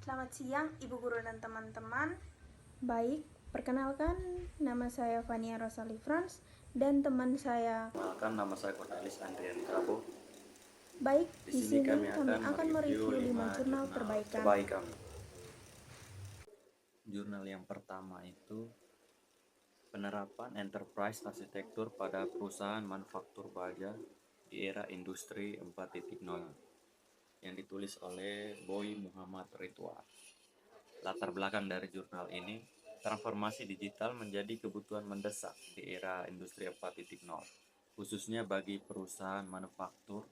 Selamat siang, Ibu Guru dan teman-teman. Baik, perkenalkan nama saya Fania Rosali Frans dan teman saya. Perkenalkan, nama saya Cornelis Andrian Prabowo. Baik, Di sini kami akan mereview 5 jurnal terbaik kami. Jurnal yang pertama itu penerapan enterprise arsitektur pada perusahaan manufaktur baja di era industri 4.0 yang ditulis oleh Boy Muhammad Ridwan. Latar belakang dari jurnal ini, transformasi digital menjadi kebutuhan mendesak di era industri 4.0, khususnya bagi perusahaan manufaktur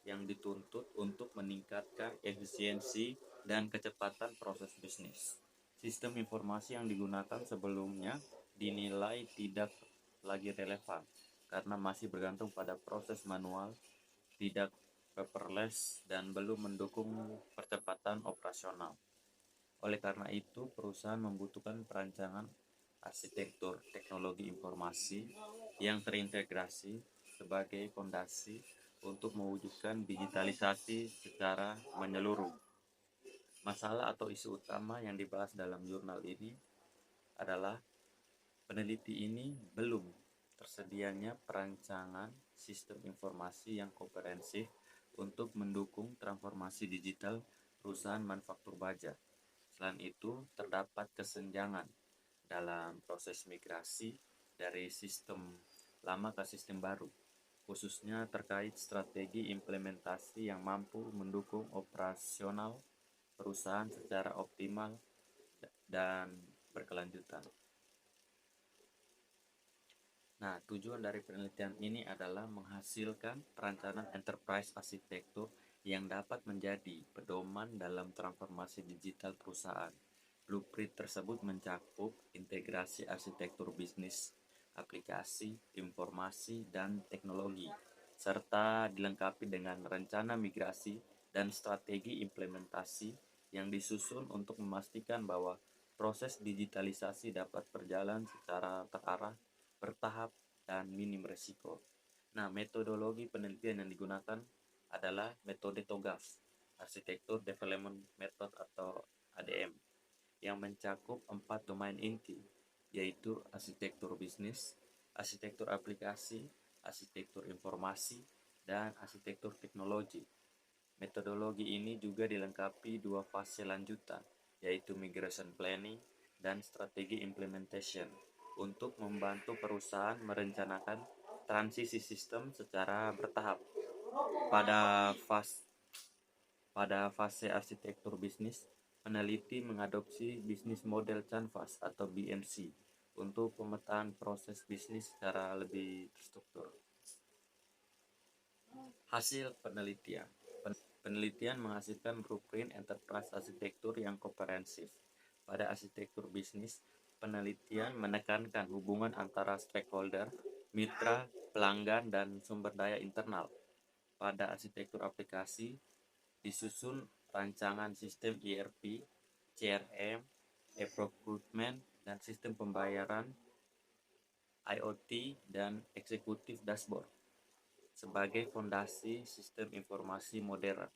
yang dituntut untuk meningkatkan efisiensi dan kecepatan proses bisnis. Sistem informasi yang digunakan sebelumnya dinilai tidak lagi relevan karena masih bergantung pada proses manual, tidak paperless, dan belum mendukung percepatan operasional. Oleh karena itu, perusahaan membutuhkan perancangan arsitektur teknologi informasi yang terintegrasi sebagai fondasi untuk mewujudkan digitalisasi secara menyeluruh. Masalah atau isu utama yang dibahas dalam jurnal ini adalah peneliti ini belum tersedianya perancangan sistem informasi yang komprehensif untuk mendukung transformasi digital perusahaan manufaktur baja. Selain itu, terdapat kesenjangan dalam proses migrasi dari sistem lama ke sistem baru, khususnya terkait strategi implementasi yang mampu mendukung operasional perusahaan secara optimal dan berkelanjutan. Nah, tujuan dari penelitian ini adalah menghasilkan perencanaan enterprise arsitektur yang dapat menjadi pedoman dalam transformasi digital perusahaan. Blueprint tersebut mencakup integrasi arsitektur bisnis, aplikasi, informasi, dan teknologi, serta dilengkapi dengan rencana migrasi dan strategi implementasi yang disusun untuk memastikan bahwa proses digitalisasi dapat berjalan secara terarah, bertahap, dan minim risiko. Nah, metodologi penelitian yang digunakan adalah metode TOGAF, Architecture Development Method atau ADM, yang mencakup 4 domain inti, yaitu arsitektur bisnis, arsitektur aplikasi, arsitektur informasi, dan arsitektur teknologi. Metodologi ini juga dilengkapi 2 fase lanjutan, yaitu migration planning dan strategi implementation, untuk membantu perusahaan merencanakan transisi sistem secara bertahap. Pada fase arsitektur bisnis, peneliti mengadopsi bisnis model canvas atau BMC untuk pemetaan proses bisnis secara lebih terstruktur. Hasil penelitian. Penelitian menghasilkan blueprint enterprise arsitektur yang komprehensif. Pada arsitektur bisnis, penelitian menekankan hubungan antara stakeholder, mitra, pelanggan, dan sumber daya internal. Pada arsitektur aplikasi, disusun rancangan sistem ERP, CRM, e-procurement, dan sistem pembayaran, IoT, dan eksekutif dashboard sebagai fondasi sistem informasi modern.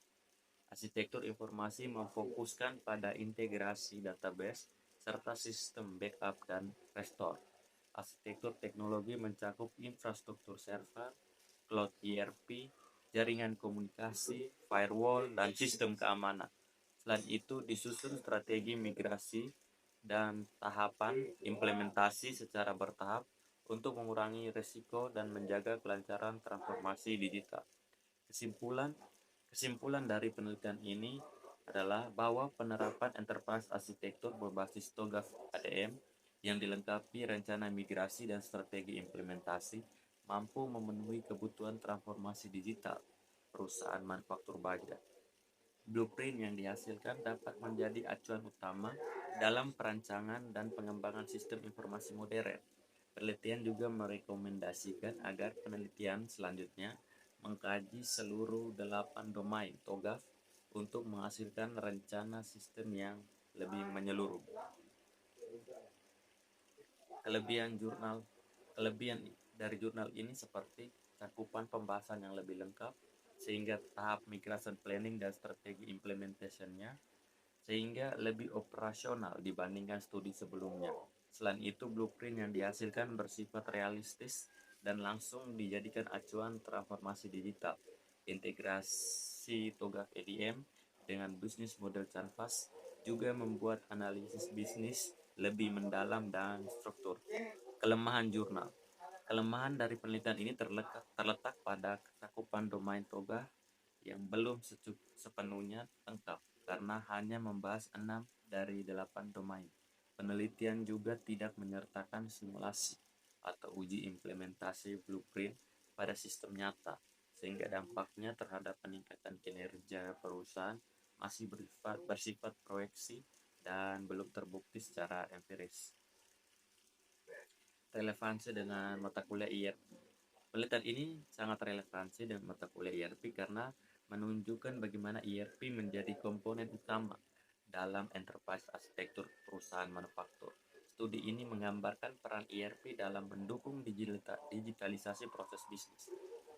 Arsitektur informasi memfokuskan pada integrasi database serta sistem backup dan restore. Arsitektur teknologi mencakup infrastruktur server, cloud ERP, jaringan komunikasi, firewall, dan sistem keamanan. Selain itu, disusun strategi migrasi dan tahapan implementasi secara bertahap untuk mengurangi risiko dan menjaga kelancaran transformasi digital. Kesimpulan dari penelitian ini adalah bahwa penerapan enterprise arsitektur berbasis TOGAF ADM yang dilengkapi rencana migrasi dan strategi implementasi mampu memenuhi kebutuhan transformasi digital perusahaan manufaktur baja. Blueprint yang dihasilkan dapat menjadi acuan utama dalam perancangan dan pengembangan sistem informasi modern. Penelitian juga merekomendasikan agar penelitian selanjutnya mengkaji seluruh 8 domain TOGAF untuk menghasilkan rencana sistem yang lebih menyeluruh. Kelebihan dari jurnal ini seperti cakupan pembahasan yang lebih lengkap, sehingga tahap migration planning dan strategi implementation-nya sehingga lebih operasional dibandingkan studi sebelumnya. Selain itu, blueprint yang dihasilkan bersifat realistis dan langsung dijadikan acuan transformasi digital. Integrasi TOGAF EDM dengan bisnis model Canvas juga membuat analisis bisnis lebih mendalam dan struktur. Kelemahan jurnal. Kelemahan dari penelitian ini terletak pada cakupan domain TOGAF yang belum sepenuhnya lengkap karena hanya membahas 6 dari 8 domain. Penelitian juga tidak menyertakan simulasi atau uji implementasi blueprint pada sistem nyata, sehingga dampaknya terhadap peningkatan kinerja perusahaan masih bersifat proyeksi dan belum terbukti secara empiris. Relevansi dengan mata kuliah IRP. Penelitian ini sangat relevansi dengan mata kuliah IRP karena menunjukkan bagaimana IRP menjadi komponen utama dalam enterprise arsitektur perusahaan manufaktur. Studi ini menggambarkan peran IRP dalam mendukung digitalisasi proses bisnis,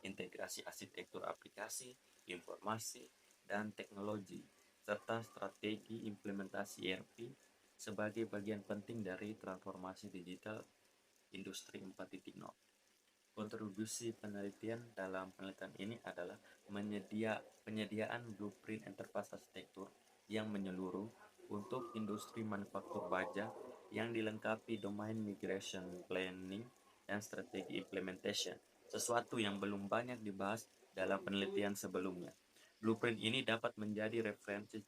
integrasi arsitektur aplikasi, informasi, dan teknologi, serta strategi implementasi IRP sebagai bagian penting dari transformasi digital Industri 4.0. Kontribusi penelitian dalam penelitian ini adalah penyediaan blueprint enterprise arsitektur yang menyeluruh untuk industri manufaktur baja yang dilengkapi domain migration planning dan strategi implementation, sesuatu yang belum banyak dibahas dalam penelitian sebelumnya. Blueprint ini dapat menjadi referensi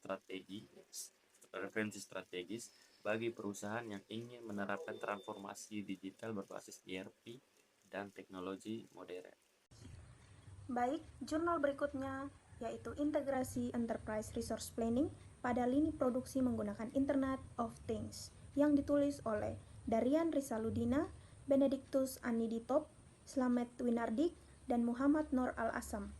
strategis bagi perusahaan yang ingin menerapkan transformasi digital berbasis ERP dan teknologi modern. Baik, jurnal berikutnya yaitu Integrasi Enterprise Resource Planning pada lini produksi menggunakan Internet of Things yang ditulis oleh Darian Risaludina, Benedictus Aniditop, Slamet Winardik, dan Muhammad Nur Al-Asam.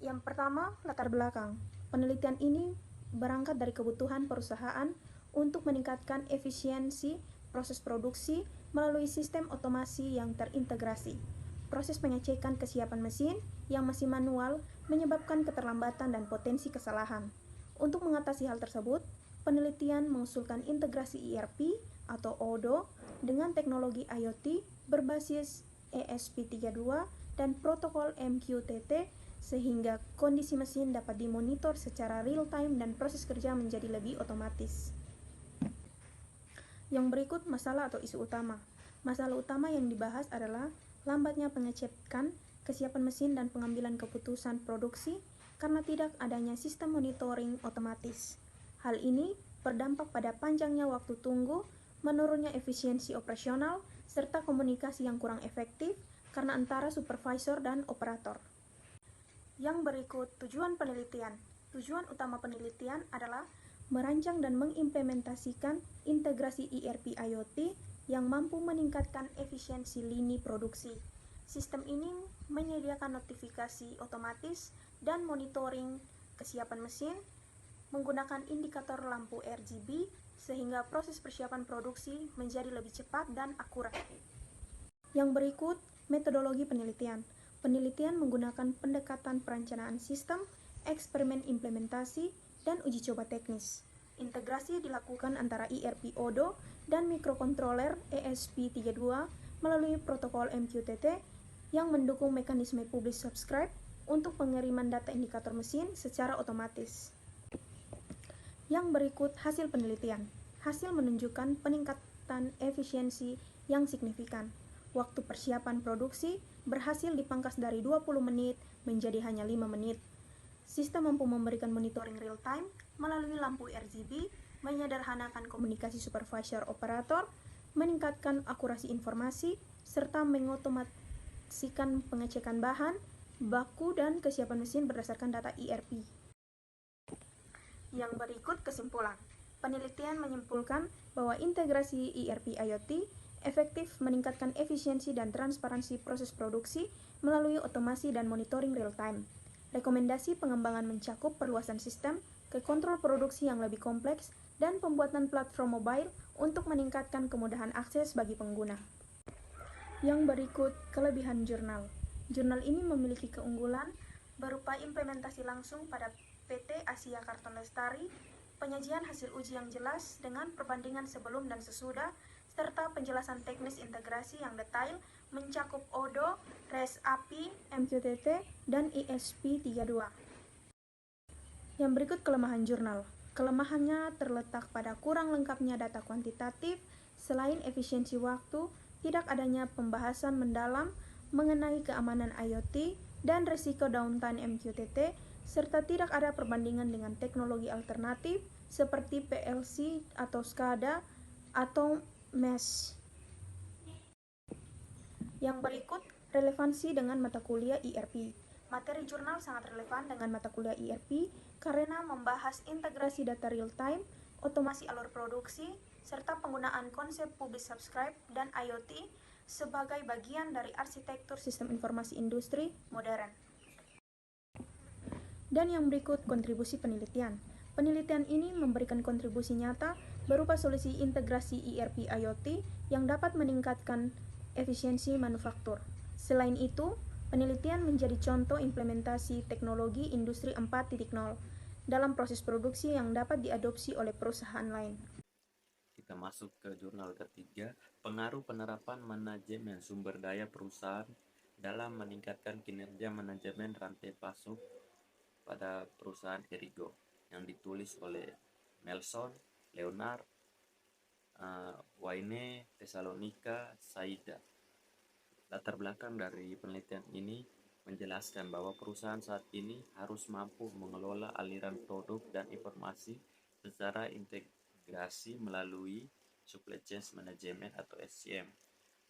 Yang pertama, latar belakang. Penelitian ini berangkat dari kebutuhan perusahaan untuk meningkatkan efisiensi proses produksi melalui sistem otomasi yang terintegrasi. Proses pengecekan kesiapan mesin yang masih manual menyebabkan keterlambatan dan potensi kesalahan. Untuk mengatasi hal tersebut, penelitian mengusulkan integrasi ERP atau ODO dengan teknologi IoT berbasis ESP32 dan protokol MQTT sehingga kondisi mesin dapat dimonitor secara real-time dan proses kerja menjadi lebih otomatis. Yang berikut masalah atau isu utama. Masalah utama yang dibahas adalah lambatnya pengecekan kesiapan mesin dan pengambilan keputusan produksi karena tidak adanya sistem monitoring otomatis. Hal ini berdampak pada panjangnya waktu tunggu, menurunnya efisiensi operasional, serta komunikasi yang kurang efektif karena antara supervisor dan operator. Yang berikut tujuan penelitian. Tujuan utama penelitian adalah merancang dan mengimplementasikan integrasi ERP IoT yang mampu meningkatkan efisiensi lini produksi. Sistem ini menyediakan notifikasi otomatis dan monitoring kesiapan mesin menggunakan indikator lampu RGB sehingga proses persiapan produksi menjadi lebih cepat dan akurat. Yang berikut metodologi penelitian. Penelitian menggunakan pendekatan perencanaan sistem, eksperimen implementasi, dan uji coba teknis. Integrasi dilakukan antara ERP ODO dan mikrokontroler ESP32 melalui protokol MQTT yang mendukung mekanisme publish subscribe untuk pengiriman data indikator mesin secara otomatis. Yang berikut hasil penelitian. Hasil menunjukkan peningkatan efisiensi yang signifikan. Waktu persiapan produksi berhasil dipangkas dari 20 menit menjadi hanya 5 menit. Sistem mampu memberikan monitoring real time melalui lampu RGB, menyederhanakan komunikasi supervisor operator, meningkatkan akurasi informasi, serta mengotomasikan pengecekan bahan, baku, dan kesiapan mesin berdasarkan data ERP. Yang berikut kesimpulan. Penelitian menyimpulkan bahwa integrasi ERP IoT efektif meningkatkan efisiensi dan transparansi proses produksi melalui otomasi dan monitoring real time. Rekomendasi pengembangan mencakup perluasan sistem ke kontrol produksi yang lebih kompleks dan pembuatan platform mobile untuk meningkatkan kemudahan akses bagi pengguna. Yang berikut kelebihan jurnal. Jurnal ini memiliki keunggulan berupa implementasi langsung pada PT Asia Karton Lestari penyajian hasil uji yang jelas dengan perbandingan sebelum dan sesudah, serta penjelasan teknis integrasi yang detail mencakup ODO, REST API, MQTT, dan ESP32. Yang berikut kelemahan jurnal. Kelemahannya terletak pada kurang lengkapnya data kuantitatif, selain efisiensi waktu, tidak adanya pembahasan mendalam mengenai keamanan IoT dan risiko downtime MQTT, serta tidak ada perbandingan dengan teknologi alternatif seperti PLC atau SCADA atau MES. Yang berikut, relevansi dengan mata kuliah ERP. Materi jurnal sangat relevan dengan mata kuliah ERP karena membahas integrasi data real-time, otomasi alur produksi, serta penggunaan konsep publish subscribe dan IoT sebagai bagian dari arsitektur sistem informasi industri modern. Dan yang berikut kontribusi penelitian. Penelitian ini memberikan kontribusi nyata berupa solusi integrasi ERP IoT yang dapat meningkatkan efisiensi manufaktur. Selain itu, penelitian menjadi contoh implementasi teknologi industri 4.0 dalam proses produksi yang dapat diadopsi oleh perusahaan lain. Kita masuk ke jurnal ketiga, pengaruh penerapan manajemen sumber daya perusahaan dalam meningkatkan kinerja manajemen rantai pasok pada perusahaan Erigo, yang ditulis oleh Nelson, Leonard, Wayne, Tesalonika, Saida. Latar belakang dari penelitian ini menjelaskan bahwa perusahaan saat ini harus mampu mengelola aliran produk dan informasi secara integrasi melalui supply chain management atau SCM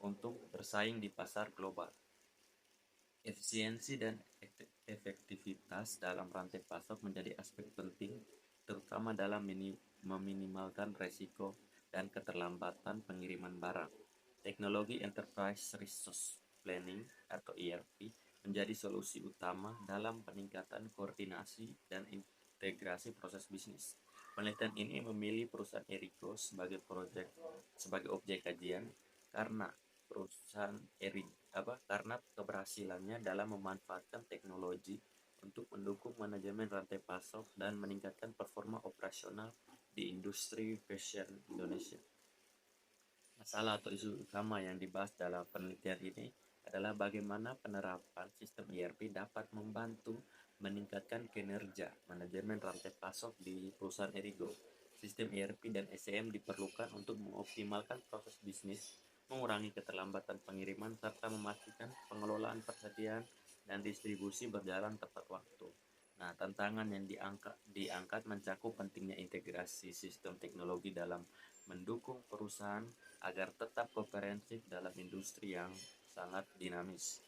untuk bersaing di pasar global. Efisiensi dan efektivitas dalam rantai pasok menjadi aspek penting, terutama dalam meminimalkan resiko dan keterlambatan pengiriman barang. Teknologi Enterprise Resource Planning atau ERP menjadi solusi utama dalam peningkatan koordinasi dan integrasi proses bisnis. Penelitian ini memilih perusahaan Erigo sebagai objek kajian karena karena keberhasilannya dalam memanfaatkan teknologi untuk mendukung manajemen rantai pasok dan meningkatkan performa operasional di industri fashion Indonesia. Masalah atau isu utama yang dibahas dalam penelitian ini adalah bagaimana penerapan sistem ERP dapat membantu meningkatkan kinerja manajemen rantai pasok di perusahaan Erigo. Sistem ERP dan SCM diperlukan untuk mengoptimalkan proses bisnis, mengurangi keterlambatan pengiriman, serta memastikan pengelolaan persediaan dan distribusi berjalan tepat waktu. Nah, tantangan yang diangkat mencakup pentingnya integrasi sistem teknologi dalam mendukung perusahaan agar tetap komprehensif dalam industri yang sangat dinamis.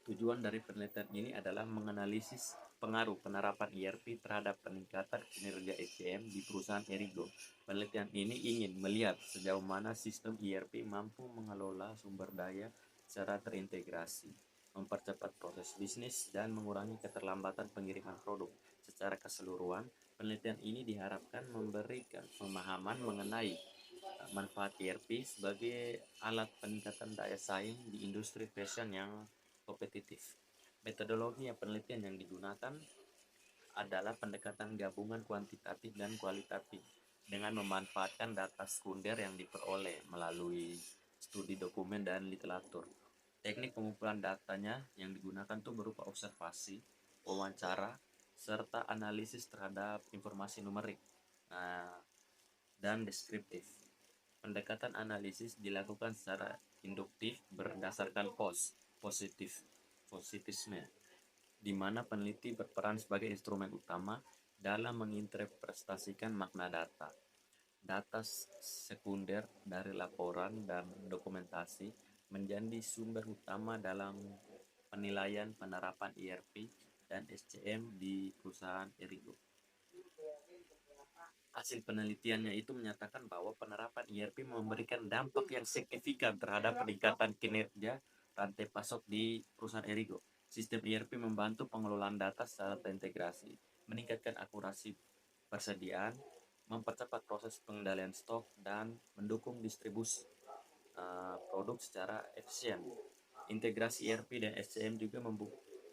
Tujuan dari penelitian ini adalah menganalisis pengaruh penerapan ERP terhadap peningkatan kinerja SCM di perusahaan Erigo. Penelitian ini ingin melihat sejauh mana sistem ERP mampu mengelola sumber daya secara terintegrasi, mempercepat proses bisnis, dan mengurangi keterlambatan pengiriman produk. Secara keseluruhan, penelitian ini diharapkan memberikan pemahaman mengenai manfaat ERP sebagai alat peningkatan daya saing di industri fashion yang kompetitif. Metodologi penelitian yang digunakan adalah pendekatan gabungan kuantitatif dan kualitatif dengan memanfaatkan data sekunder yang diperoleh melalui studi dokumen dan literatur. Teknik pengumpulan datanya yang digunakan itu berupa observasi, wawancara, serta analisis terhadap informasi numerik dan deskriptif. Pendekatan analisis dilakukan secara induktif berdasarkan positisme, di mana peneliti berperan sebagai instrumen utama dalam menginterpretasikan makna data. Data sekunder dari laporan dan dokumentasi menjadi sumber utama dalam penilaian penerapan ERP dan SCM di perusahaan Erigo. Hasil penelitiannya itu menyatakan bahwa penerapan ERP memberikan dampak yang signifikan terhadap peningkatan kinerja rantai pasok di perusahaan Erigo. Sistem ERP membantu pengelolaan data secara terintegrasi, meningkatkan akurasi persediaan, mempercepat proses pengendalian stok, dan mendukung distribusi produk secara efisien. Integrasi ERP dan SCM juga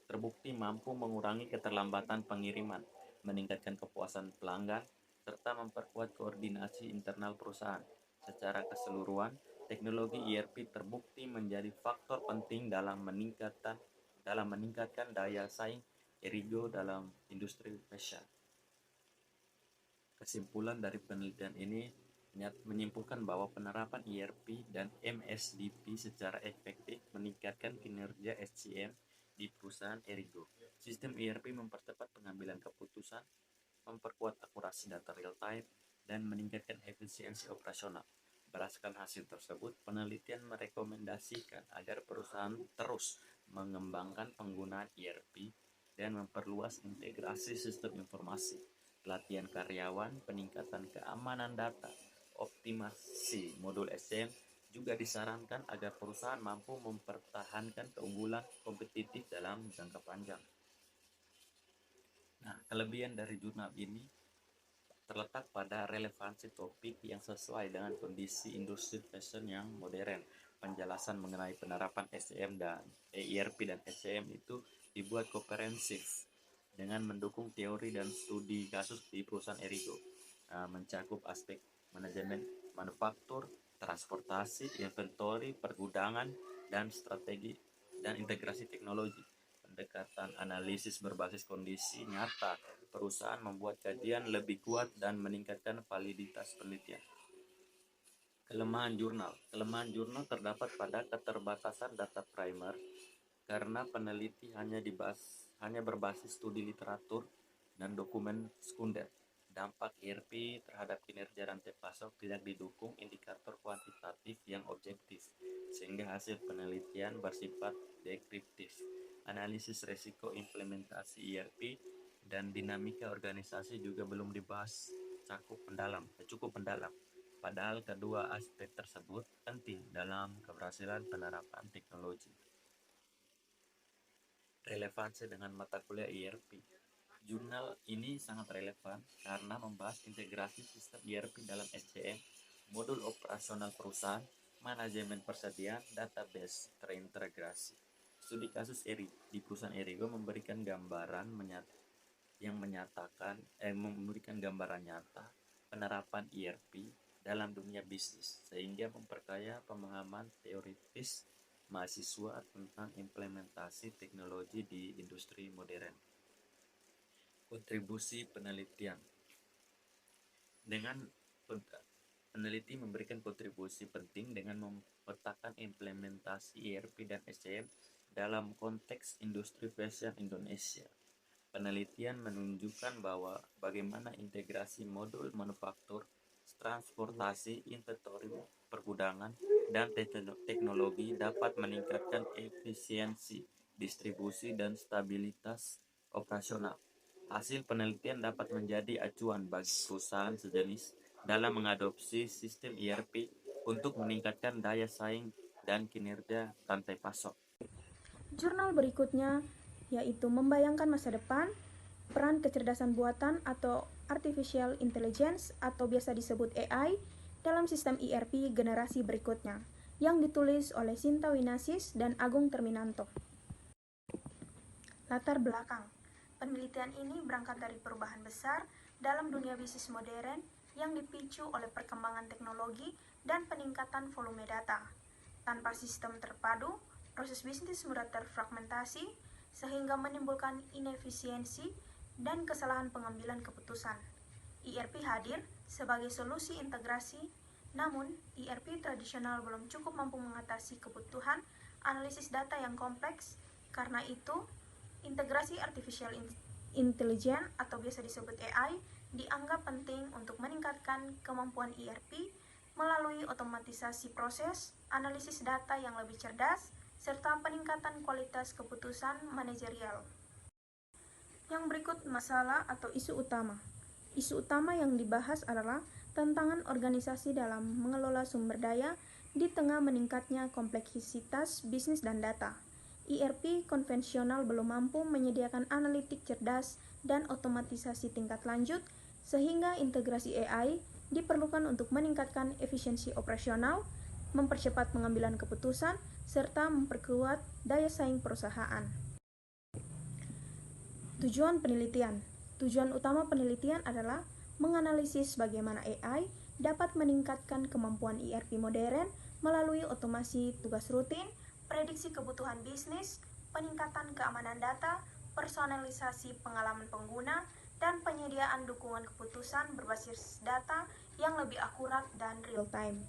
terbukti mampu mengurangi keterlambatan pengiriman, meningkatkan kepuasan pelanggan, serta memperkuat koordinasi internal perusahaan. Secara keseluruhan, teknologi ERP terbukti menjadi faktor penting dalam meningkatkan daya saing Erigo dalam industri fashion. Kesimpulan dari penelitian ini menyimpulkan bahwa penerapan ERP dan MSDP secara efektif meningkatkan kinerja SCM di perusahaan Erigo. Sistem ERP mempercepat pengambilan keputusan, memperkuat akurasi data real time, dan meningkatkan efisiensi operasional. Berdasarkan hasil tersebut, penelitian merekomendasikan agar perusahaan terus mengembangkan penggunaan ERP dan memperluas integrasi sistem informasi, pelatihan karyawan, peningkatan keamanan data, optimasi modul SCM. Juga disarankan agar perusahaan mampu mempertahankan keunggulan kompetitif dalam jangka panjang. Nah, kelebihan dari jurnal ini terletak pada relevansi topik yang sesuai dengan kondisi industri fashion yang modern. Penjelasan mengenai penerapan SCM dan ERP dan SCM itu dibuat komprehensif dengan mendukung teori dan studi kasus di perusahaan Erigo, mencakup aspek manajemen manufaktur, transportasi, inventory, pergudangan, dan strategi dan integrasi teknologi. Pendekatan analisis berbasis kondisi nyata perusahaan membuat kajian lebih kuat dan meningkatkan validitas penelitian. Kelemahan jurnal terdapat pada keterbatasan data primer karena peneliti hanya berbasis studi literatur dan dokumen sekunder. Dampak ERP terhadap kinerja rantai pasok tidak didukung indikator kuantitatif yang objektif, sehingga hasil penelitian bersifat deskriptif. Analisis resiko implementasi ERP dan dinamika organisasi juga belum dibahas cukup mendalam. Padahal kedua aspek tersebut penting dalam keberhasilan penerapan teknologi. Relevansi dengan mata kuliah ERP. Jurnal ini sangat relevan karena membahas integrasi sistem ERP dalam SCM, modul operasional perusahaan, manajemen persediaan, database terintegrasi. Studi kasus di perusahaan Erigo memberikan gambaran nyata penerapan ERP dalam dunia bisnis, sehingga memperkaya pemahaman teoritis mahasiswa tentang implementasi teknologi di industri modern. Kontribusi penelitian. Peneliti memberikan kontribusi penting dengan memetakan implementasi ERP dan SCM dalam konteks industri fashion Indonesia. Penelitian menunjukkan bahwa bagaimana integrasi modul manufaktur, transportasi, inventory, pergudangan, dan teknologi dapat meningkatkan efisiensi, distribusi, dan stabilitas operasional. Hasil penelitian dapat menjadi acuan bagi perusahaan sejenis dalam mengadopsi sistem ERP untuk meningkatkan daya saing dan kinerja rantai pasok. Jurnal berikutnya yaitu membayangkan masa depan, peran kecerdasan buatan atau artificial intelligence atau biasa disebut AI dalam sistem ERP generasi berikutnya, yang ditulis oleh Sinta Winasis dan Agung Terminanto. Latar belakang. Penelitian ini berangkat dari perubahan besar dalam dunia bisnis modern yang dipicu oleh perkembangan teknologi dan peningkatan volume data. Tanpa sistem terpadu, proses bisnis mudah terfragmentasi sehingga menimbulkan inefisiensi dan kesalahan pengambilan keputusan. ERP hadir sebagai solusi integrasi, namun ERP tradisional belum cukup mampu mengatasi kebutuhan analisis data yang kompleks. Karena itu, integrasi artificial intelligence atau biasa disebut AI dianggap penting untuk meningkatkan kemampuan ERP melalui otomatisasi proses, analisis data yang lebih cerdas, serta peningkatan kualitas keputusan manajerial. Yang berikut masalah atau isu utama. Isu utama yang dibahas adalah tantangan organisasi dalam mengelola sumber daya di tengah meningkatnya kompleksitas bisnis dan data. ERP konvensional belum mampu menyediakan analitik cerdas dan otomatisasi tingkat lanjut, sehingga integrasi AI diperlukan untuk meningkatkan efisiensi operasional, mempercepat pengambilan keputusan, serta memperkuat daya saing perusahaan. Tujuan penelitian. Tujuan utama penelitian adalah menganalisis bagaimana AI dapat meningkatkan kemampuan ERP modern melalui otomasi tugas rutin, prediksi kebutuhan bisnis, peningkatan keamanan data, personalisasi pengalaman pengguna, dan penyediaan dukungan keputusan berbasis data yang lebih akurat dan real-time.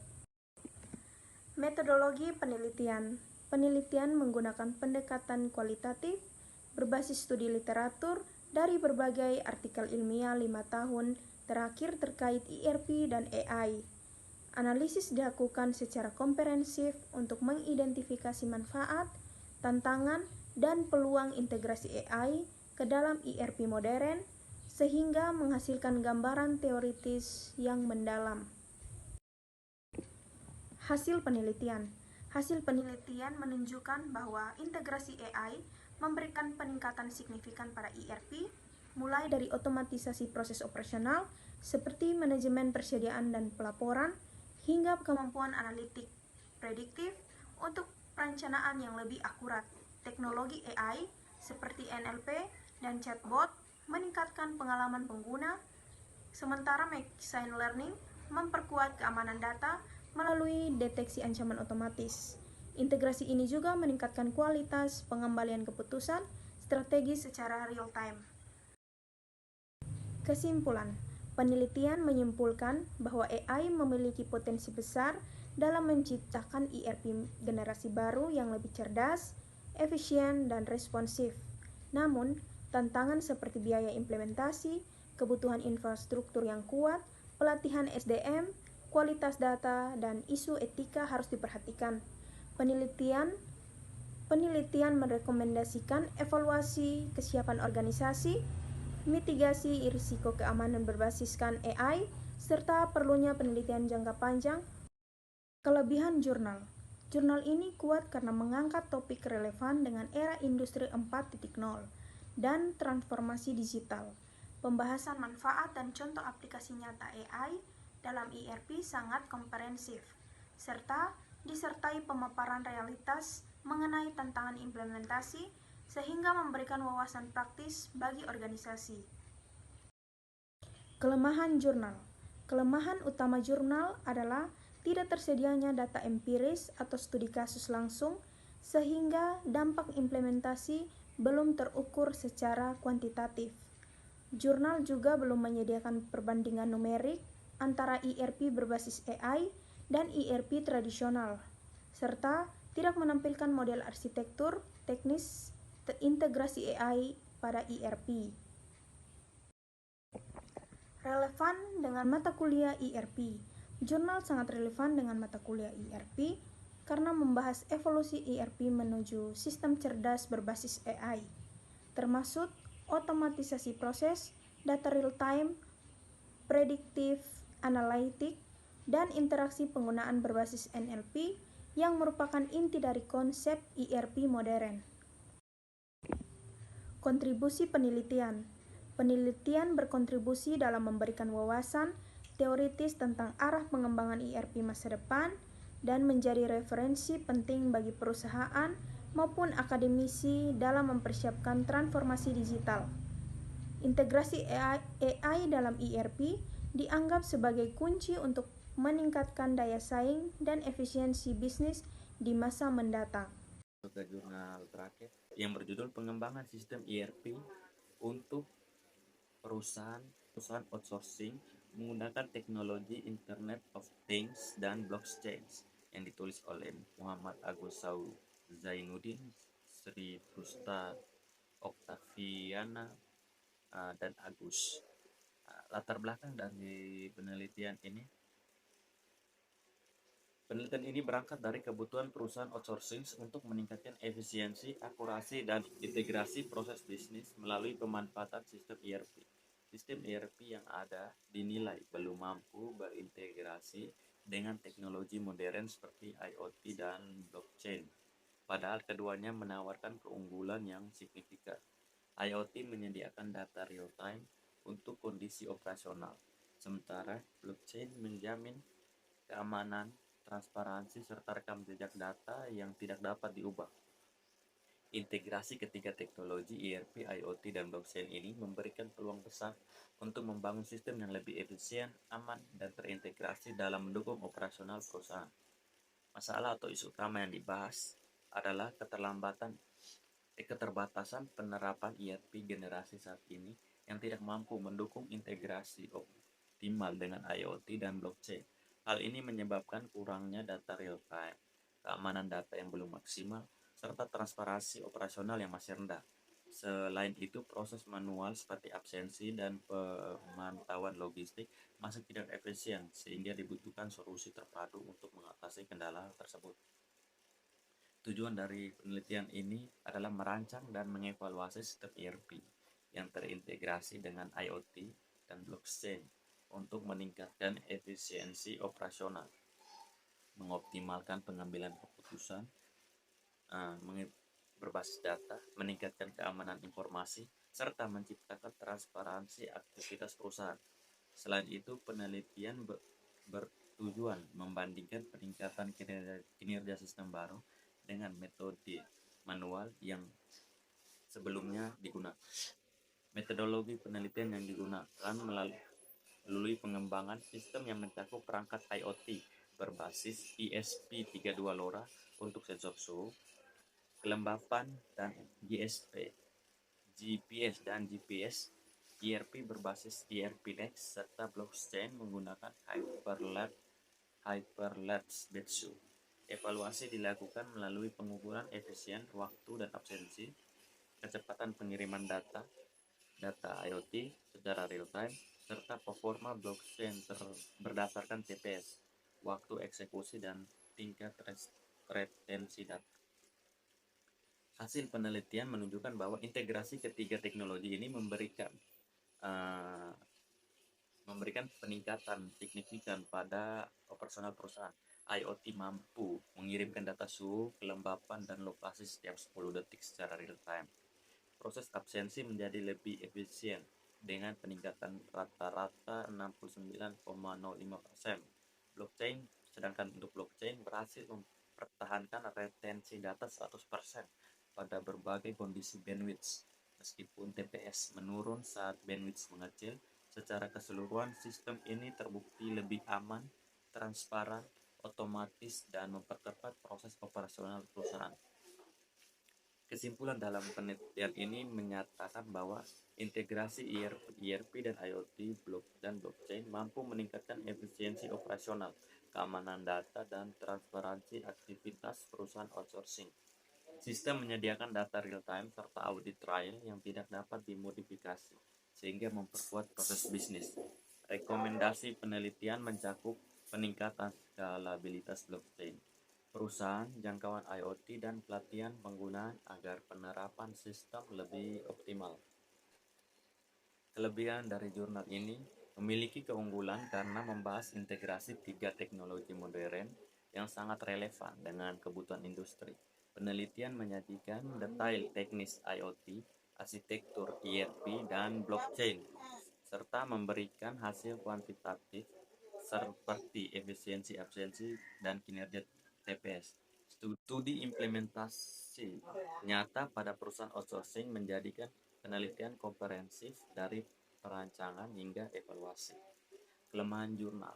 Metodologi penelitian. Penelitian menggunakan pendekatan kualitatif berbasis studi literatur dari berbagai artikel ilmiah 5 tahun terakhir terkait ERP dan AI. Analisis dilakukan secara komprehensif untuk mengidentifikasi manfaat, tantangan, dan peluang integrasi AI ke dalam ERP modern, sehingga menghasilkan gambaran teoritis yang mendalam. Hasil penelitian. Hasil penelitian menunjukkan bahwa integrasi AI memberikan peningkatan signifikan pada ERP, mulai dari otomatisasi proses operasional seperti manajemen persediaan dan pelaporan, hingga kemampuan analitik prediktif untuk perencanaan yang lebih akurat. Teknologi AI seperti NLP dan chatbot meningkatkan pengalaman pengguna, sementara machine learning memperkuat keamanan data melalui deteksi ancaman otomatis. Integrasi ini juga meningkatkan kualitas pengembalian keputusan strategis secara real-time. Kesimpulan, penelitian menyimpulkan bahwa AI memiliki potensi besar dalam menciptakan ERP generasi baru yang lebih cerdas, efisien, dan responsif. Namun, tantangan seperti biaya implementasi, kebutuhan infrastruktur yang kuat, pelatihan SDM, kualitas data, dan isu etika harus diperhatikan. Penelitian merekomendasikan evaluasi kesiapan organisasi, mitigasi risiko keamanan berbasiskan AI, serta perlunya penelitian jangka panjang. Kelebihan jurnal. Jurnal ini kuat karena mengangkat topik relevan dengan era industri 4.0 dan transformasi digital. Pembahasan manfaat dan contoh aplikasi nyata AI dalam ERP sangat komprehensif, serta disertai pemaparan realitas mengenai tantangan implementasi sehingga memberikan wawasan praktis bagi organisasi. Kelemahan jurnal. Kelemahan utama jurnal adalah tidak tersedianya data empiris atau studi kasus langsung, sehingga dampak implementasi belum terukur secara kuantitatif. Jurnal juga belum menyediakan perbandingan numerik antara ERP berbasis AI dan ERP tradisional, serta tidak menampilkan model arsitektur teknis integrasi AI pada ERP. Relevan dengan mata kuliah ERP. Jurnal sangat relevan dengan mata kuliah ERP karena membahas evolusi ERP menuju sistem cerdas berbasis AI, termasuk otomatisasi proses, data real-time, prediktif, analitik, dan interaksi penggunaan berbasis NLP yang merupakan inti dari konsep ERP modern. Kontribusi penelitian. Penelitian berkontribusi dalam memberikan wawasan teoritis tentang arah pengembangan ERP masa depan dan menjadi referensi penting bagi perusahaan maupun akademisi dalam mempersiapkan transformasi digital. Integrasi AI dalam ERP dianggap sebagai kunci untuk meningkatkan daya saing dan efisiensi bisnis di masa mendatang. Ke jurnal terakhir yang berjudul Pengembangan Sistem ERP untuk perusahaan outsourcing menggunakan teknologi Internet of Things dan blockchain, yang ditulis oleh Muhammad Agus Zainuddin, Sri Prusta Oktaviana, dan Agus. Latar belakang dari penelitian ini berangkat dari kebutuhan perusahaan outsourcing untuk meningkatkan efisiensi, akurasi, dan integrasi proses bisnis melalui pemanfaatan sistem ERP. Sistem ERP yang ada dinilai belum mampu berintegrasi dengan teknologi modern seperti IoT dan blockchain, padahal keduanya menawarkan keunggulan yang signifikan. IoT menyediakan data real-time untuk kondisi operasional, sementara blockchain menjamin keamanan, transparansi, serta rekam jejak data yang tidak dapat diubah. Integrasi ketiga teknologi ERP, IoT, dan blockchain ini memberikan peluang besar untuk membangun sistem yang lebih efisien, aman, dan terintegrasi dalam mendukung operasional perusahaan. Masalah atau isu utama yang dibahas adalah keterbatasan penerapan ERP generasi saat ini yang tidak mampu mendukung integrasi optimal dengan IoT dan blockchain. Hal ini menyebabkan kurangnya data real time, keamanan data yang belum maksimal, serta transparansi operasional yang masih rendah. Selain itu, proses manual seperti absensi dan pemantauan logistik masih tidak efisien, sehingga dibutuhkan solusi terpadu untuk mengatasi kendala tersebut. Tujuan dari penelitian ini adalah merancang dan mengevaluasi sistem ERP yang terintegrasi dengan IoT dan blockchain untuk meningkatkan efisiensi operasional, mengoptimalkan pengambilan keputusan berbasis data, meningkatkan keamanan informasi, serta menciptakan transparansi aktivitas perusahaan. Selain itu, penelitian bertujuan membandingkan peningkatan kinerja sistem baru dengan metode manual yang sebelumnya digunakan. Metodologi penelitian yang digunakan melalui pengembangan sistem yang mencakup perangkat IoT berbasis ESP32 LoRa untuk sensor suhu, kelembapan, dan GPS dan GPS, ERP berbasis ERP-Next, serta blockchain menggunakan Hyperledge Betsy. Evaluasi dilakukan melalui pengukuran efisien waktu dan absensi, kecepatan pengiriman data IoT secara real time, serta performa blockchain berdasarkan TPS, waktu eksekusi, dan tingkat retensi data. Hasil penelitian menunjukkan bahwa integrasi ketiga teknologi ini memberikan peningkatan signifikan pada operasional perusahaan. IoT mampu mengirimkan data suhu, kelembapan, dan lokasi setiap 10 detik secara real time. Proses absensi menjadi lebih efisien dengan peningkatan rata-rata 69,05%. Sedangkan untuk blockchain berhasil mempertahankan retensi data 100% pada berbagai kondisi bandwidth. Meskipun TPS menurun saat bandwidth mengecil, secara keseluruhan sistem ini terbukti lebih aman, transparan, otomatis, dan mempercepat proses operasional perusahaan. Kesimpulan dalam penelitian ini menyatakan bahwa integrasi ERP dan IoT dan blockchain mampu meningkatkan efisiensi operasional, keamanan data, dan transparansi aktivitas perusahaan outsourcing. Sistem menyediakan data real-time serta audit trial yang tidak dapat dimodifikasi, sehingga memperkuat proses bisnis. Rekomendasi penelitian mencakup peningkatan skalabilitas blockchain, perusahaan, jangkauan IoT, dan pelatihan penggunaan agar penerapan sistem lebih optimal. Kelebihan dari jurnal ini memiliki keunggulan karena membahas integrasi tiga teknologi modern yang sangat relevan dengan kebutuhan industri. Penelitian menyajikan detail teknis IoT, arsitektur ERP, dan blockchain, serta memberikan hasil kuantitatif seperti efisiensi absensi dan kinerja TPS. Studi implementasi nyata pada perusahaan outsourcing menjadikan penelitian komprehensif dari perancangan hingga evaluasi. Kelemahan jurnal.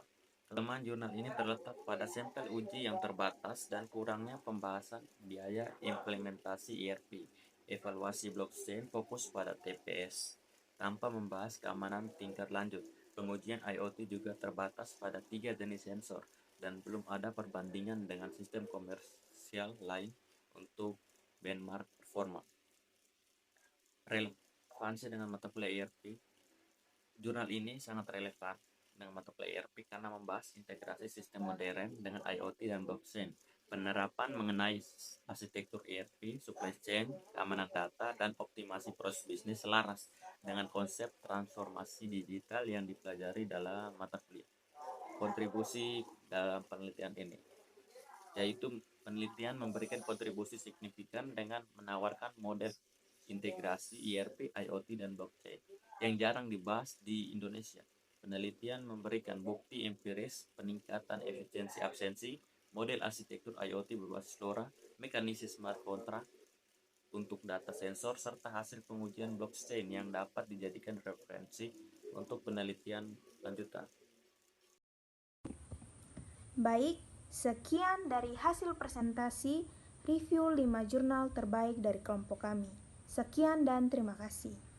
Kelemahan jurnal ini terletak pada sampel uji yang terbatas dan kurangnya pembahasan biaya implementasi ERP. Evaluasi blockchain fokus pada TPS tanpa membahas keamanan tingkat lanjut. Pengujian IoT juga terbatas pada 3 jenis sensor dan belum ada perbandingan dengan sistem komersial lain untuk benchmark performa. Relevansi dengan mata kuliah ERP. Jurnal ini sangat relevan dengan mata kuliah ERP karena membahas integrasi sistem modern dengan IoT dan blockchain, penerapan mengenai arsitektur ERP, supply chain, keamanan data, dan optimasi proses bisnis selaras dengan konsep transformasi digital yang dipelajari dalam mata kuliah. Kontribusi dalam penelitian ini, yaitu penelitian memberikan kontribusi signifikan dengan menawarkan model integrasi ERP, IoT, dan blockchain yang jarang dibahas di Indonesia. Penelitian memberikan bukti empiris peningkatan efisiensi absensi, model arsitektur IoT berbasis LoRa, mekanisme smart contract, untuk data sensor serta hasil pengujian blockchain yang dapat dijadikan referensi untuk penelitian lanjutan. Baik, sekian dari hasil presentasi review 5 jurnal terbaik dari kelompok kami. Sekian dan terima kasih.